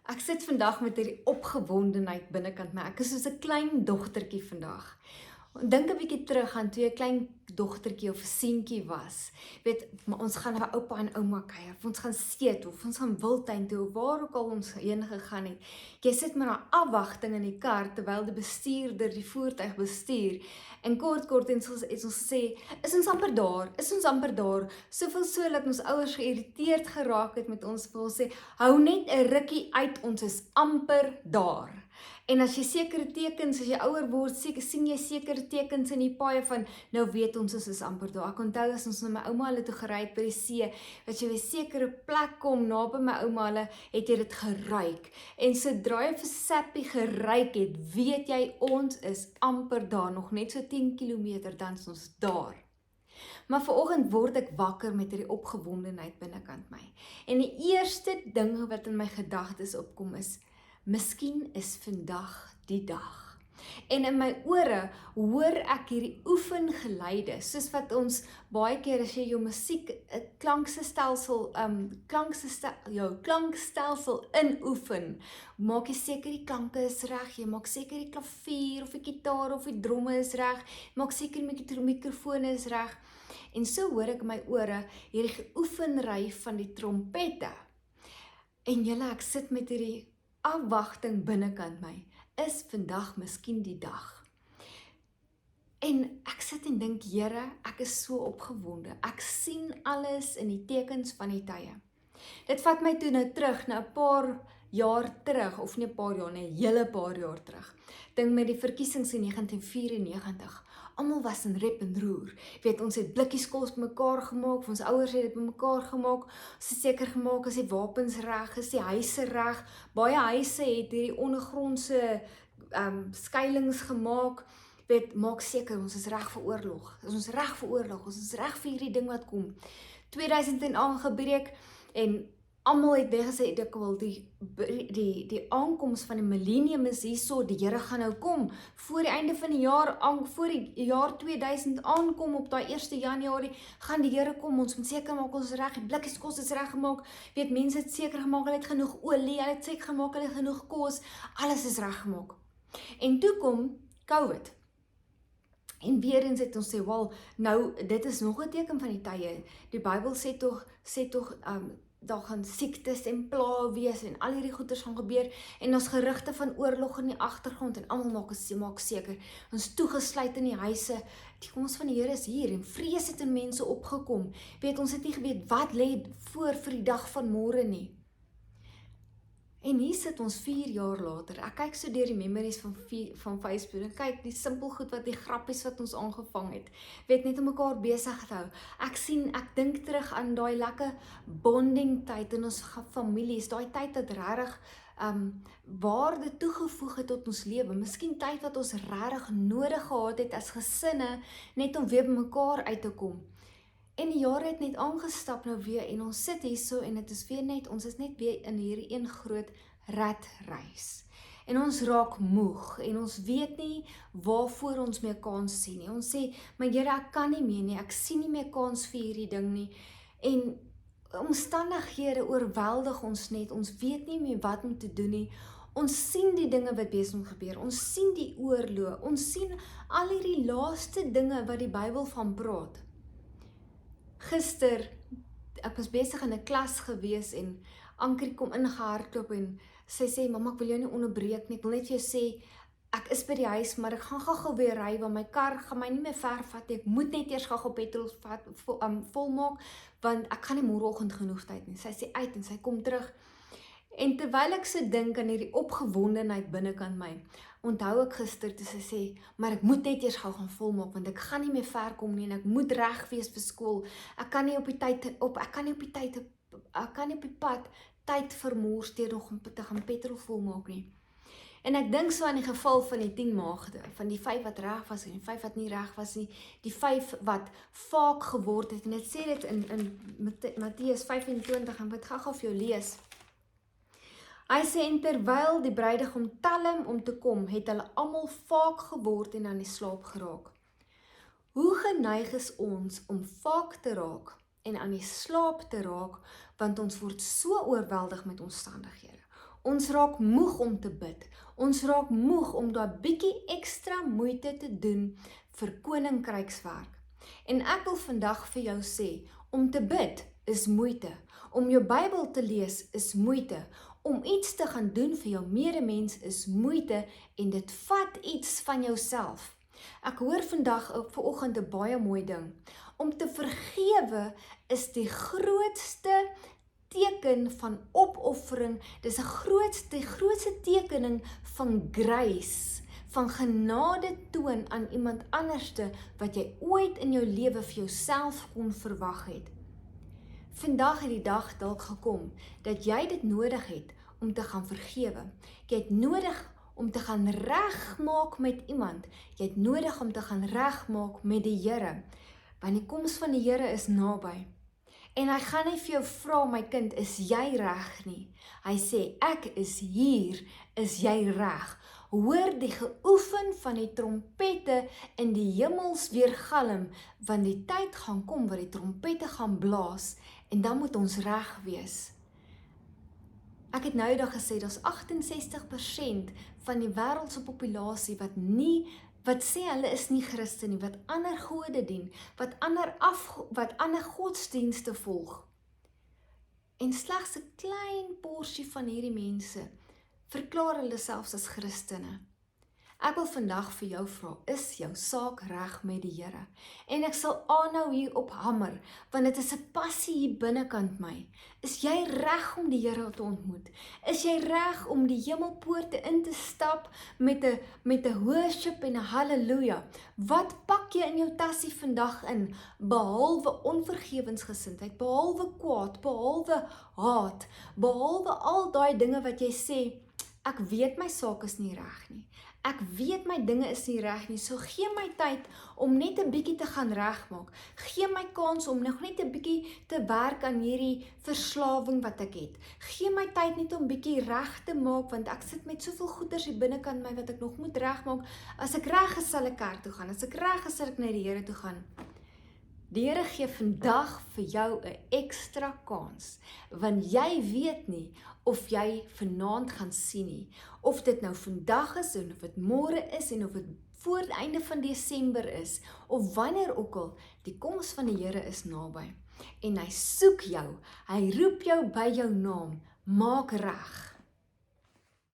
Ek sit vandag met hierdie opgewondenheid binnekant my. Ek is soos 'n klein dogtertjie vandag. Dink 'n bietjie terug aan toe 'n klein dogtertjie of 'n seentjie was. Weet, maar ons gaan na oupa en ouma kuier, of ons gaan seet, of ons gaan wildtuin toe, of waar ook al ons heen gegaan het. Jy sit met 'n afwagting in die kar terwyl die bestuurder die voertuig bestuur. En kort en het ons gesê, is ons amper daar, is ons amper daar. Soveel so dat ons ouers geïrriteerd geraak het met ons, wil sê, hou net 'n rukkie uit, ons is amper daar. En as jy sekere tekens, as jy ouer word, sien jy sekere tekens in die paaie van, nou weet ons is amper daar. Ek onthou as ons na my ouma hulle toe gery het by die see, dat jy by sekere plek kom, naby my ouma hulle, het jy dit geruik. En sodra jy vir Sappie geruik het, weet jy, ons is amper daar, nog net so 10 kilometer, dan is ons daar. Maar vanoggend word ek wakker met hierdie opgewondenheid binnekant my. En die eerste ding wat in my gedagtes opkom is, miskien is vandag die dag. En in my ore hoor ek hierdie oefengeluide, soos wat ons baie keer as jy jou musiek, jou klankstelsel inoefen, maak jy seker die klanke is reg, jy maak seker die klavier of die gitaar of die dromme is reg, maak seker die mikrofone is reg. En so hoor ek in my ore hierdie geoefenry van die trompette. En julle, ek sit met hierdie afwagting binnekant my, is vandag miskien die dag. En ek sit en dink, Here, ek is so opgewonde. Ek sien alles in die tekens van die tye. Dit vat my toe nou terug, na 'n paar jaar terug, of nie 'n paar jaar nie, 'n hele paar jaar terug. Dink met die verkiesings in 1994. Almal was in rep en roer. Weet, ons het blikkies kos bymekaar gemaak, ons ouers het dit bymekaar gemaak, ons het seker gemaak as die wapens reg, is die huise reg. Baie huise het hierdie ondergrondse skuilings gemaak. Weet, maak seker, ons is reg vir oorlog. Ons is reg vir oorlog, ons is reg vir hierdie ding wat kom. 2000 aangebreek en almal het weggesê, ek wil die aankoms van die millennium is hierso, die Here gaan nou kom, voor die einde van die jaar, voor die jaar 2000 aankom, op daai 1 Januarie, gaan die Here kom, ons moet seker maak, ons is reg, die blikkies kos is reg gemaak, weet, mense het seker gemaak, hulle het genoeg olie, hulle het seker gemaak, hulle het genoeg kos, alles is reg gemaak. En toe kom COVID. En weer eens het ons sê, wel, nou, dit is nog 'n teken van die tye, die Bybel sê tog, daar gaan siektes en pla wees en al hierdie goeters gaan gebeur en ons gerugte van oorlog in die agtergrond en almal maak seker, ons toegesluit in die huise, die koms van die Here is hier en vrees het in mense opgekom, weet, ons het nie geweet wat lê voor vir die dag van môre nie. En hier sit ons 4 jaar later, ek kyk so deur die memories van Facebook, en kyk die simpel goed wat die grappies wat ons aangevang het, weet, net om mekaar besig te hou. Ek dink terug aan daai lekker bonding tyd in ons families, daai tyd wat regtig waarde toegevoeg het tot ons lewe, miskien tyd wat ons regtig nodig gehad het as gesinne, net om weer by mekaar uit te kom. En die jare het net aangestap nou weer en ons sit hierso en dit is weer net, ons is net weer in hierdie een groot ratreis. En ons raak moeg en ons weet nie waarvoor ons meer kans sien nie. Ons sê, maar Here, ek kan nie meer nie, ek sien nie meer kans vir hierdie ding nie. En omstandighede oorweldig ons net, ons weet nie meer wat om te doen nie. Ons sien die dinge wat besig gebeur, ons sien die oorlog, ons sien al hierdie laaste dinge wat die Bybel van praat. Gister, ek was besig in 'n klas gewees en Ankie kom ingehardloop en sy sê, mamma, ek wil jou nie onderbreek nie, ek wil net vir jou sê, ek is by die huis, maar ek gaan gou weer ry, want my kar gaan my nie meer ver vat nie, ek moet net eers gou petrol volmaak, want ek gaan nie môreoggend genoeg tyd nie. Sy sê uit en sy kom terug. En terwyl ek so dink aan hierdie opgewondenheid binnekant my, onthou ek gister toe sy sê, maar ek moet net eers gou gaan volmaak, want ek gaan nie meer ver kom nie, en ek moet reg wees vir skool, ek kan nie op die pad tyd vermors deur nog om te gaan petrol volmaak nie. En ek dink so aan die geval van die 10 maagde, van die 5 wat reg was en die 5 wat nie reg was nie, die 5 wat vaak geword het, en dit sê dit in Matteus 25, en wat gou vir jou lees. Hy sê, en terwyl die bruidegom talm om te kom, het hulle almal vaak geword en aan die slaap geraak. Hoe geneig is ons om vaak te raak en aan die slaap te raak, want ons word so oorweldig met omstandighede. Ons raak moeg om te bid. Ons raak moeg om daai bietjie ekstra moeite te doen vir koninkrykswerk. En ek wil vandag vir jou sê, om te bid is moeite. Om jou Bybel te lees is moeite. Om iets te gaan doen vir jou medemens is moeite en dit vat iets van jouself. Ek hoor vanoggend 'n baie mooi ding. Om te vergewe is die grootste teken van opoffering. Dis 'n grootste tekening van grace, van genade toon aan iemand anderste wat jy ooit in jou lewe vir jouself kon verwag het. Vandag het die dag dalk gekom dat jy dit nodig het om te gaan vergewe. Jy het nodig om te gaan regmaak met iemand. Jy het nodig om te gaan regmaak met die Here. Want die koms van die Here is naby. En hy gaan nie vir jou vra, my kind, is jy reg nie? Hy sê, ek is hier, is jy reg? Hoor die geoefen van die trompette in die hemels weergalm, want die tyd gaan kom waar die trompette gaan blaas, en dan moet ons reg wees. Ek het nou eendag gesê, daar's 68% van die wêreldse populasie wat sê hulle is nie Christen nie, wat ander gode dien, wat ander godsdienste volg. En slegs 'n klein porsie van hierdie mense verklaar hulle selfs as Christene. Ek wil vandag vir jou vra, is jou saak reg met die Here? En ek sal aanhou hier op hamer, want dit is 'n passie hier binnekant my. Is jy reg om die Here te ontmoet? Is jy reg om die hemelpoorte in te stap met 'n worship en 'n halleluja? Wat pak jy in jou tassie vandag in, behalwe onvergewensgesindheid, behalwe kwaad, behalwe haat, behalwe al daai dinge wat jy sê, ek weet my saak is nie reg nie. Ek weet my dinge is nie reg nie, so gee my tyd om net 'n bietjie te gaan regmaak. Gee my kans om nog net 'n bietjie te werk aan hierdie verslawing wat ek het. Gee my tyd net om bietjie reg te maak, want ek sit met soveel goeders hier binnekant my wat ek nog moet regmaak. As ek reg is, sal ek kerk toe gaan. As ek reg is, sal ek na die Here toe gaan. Die Here gee vandag vir jou 'n ekstra kans, want jy weet nie of jy vanaand gaan sien nie, of dit nou vandag is, en of dit môre is, en of dit voor die einde van Desember is, of wanneer ook al, die koms van die Here is naby. En hy soek jou, hy roep jou by jou naam, maak reg.